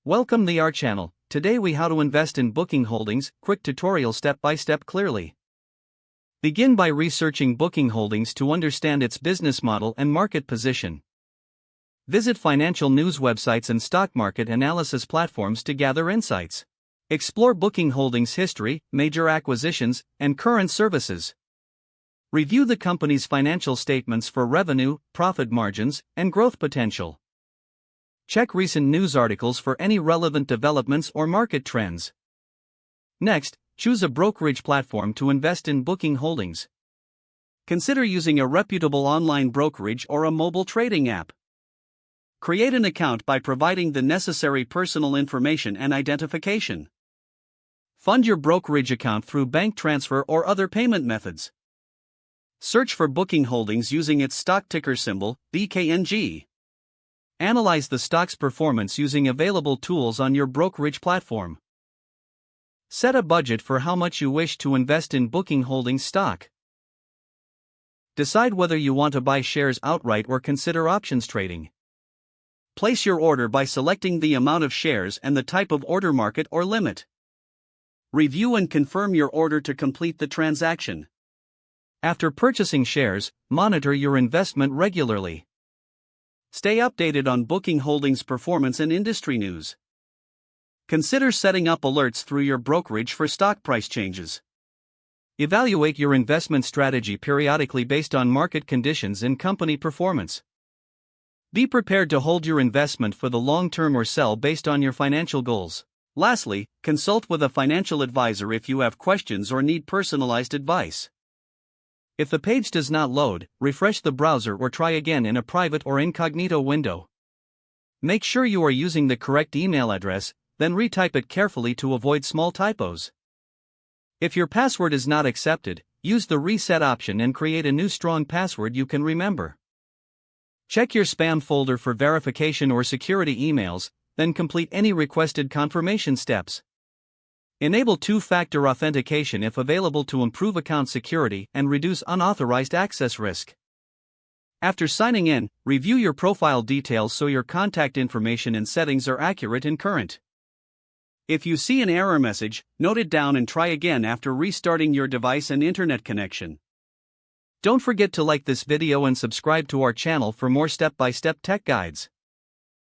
Welcome to our channel. Today we how to invest in Booking Holdings, quick tutorial step by step clearly. Begin by researching Booking Holdings to understand its business model and market position. Visit financial news websites and stock market analysis platforms to gather insights. Explore Booking Holdings' history, major acquisitions, and current services. Review the company's financial statements for revenue, profit margins, and growth potential. Check recent news articles for any relevant developments or market trends. Next, choose a brokerage platform to invest in Booking Holdings. Consider using a reputable online brokerage or a mobile trading app. Create an account by providing the necessary personal information and identification. Fund your brokerage account through bank transfer or other payment methods. Search for Booking Holdings using its stock ticker symbol, BKNG. Analyze the stock's performance using available tools on your brokerage platform. Set a budget for how much you wish to invest in Booking Holdings stock. Decide whether you want to buy shares outright or consider options trading. Place your order by selecting the amount of shares and the type of order market or limit. Review and confirm your order to complete the transaction. After purchasing shares, monitor your investment regularly. Stay updated on Booking Holdings' performance and industry news. Consider setting up alerts through your brokerage for stock price changes. Evaluate your investment strategy periodically based on market conditions and company performance. Be prepared to hold your investment for the long term or sell based on your financial goals. Lastly, consult with a financial advisor if you have questions or need personalized advice. If the page does not load, refresh the browser or try again in a private or incognito window. Make sure you are using the correct email address, then retype it carefully to avoid small typos. If your password is not accepted, use the reset option and create a new strong password you can remember. Check your spam folder for verification or security emails, then complete any requested confirmation steps. Enable two-factor authentication if available to improve account security and reduce unauthorized access risk. After signing in, review your profile details so your contact information and settings are accurate and current. If you see an error message, note it down and try again after restarting your device and internet connection. Don't forget to like this video and subscribe to our channel for more step-by-step tech guides.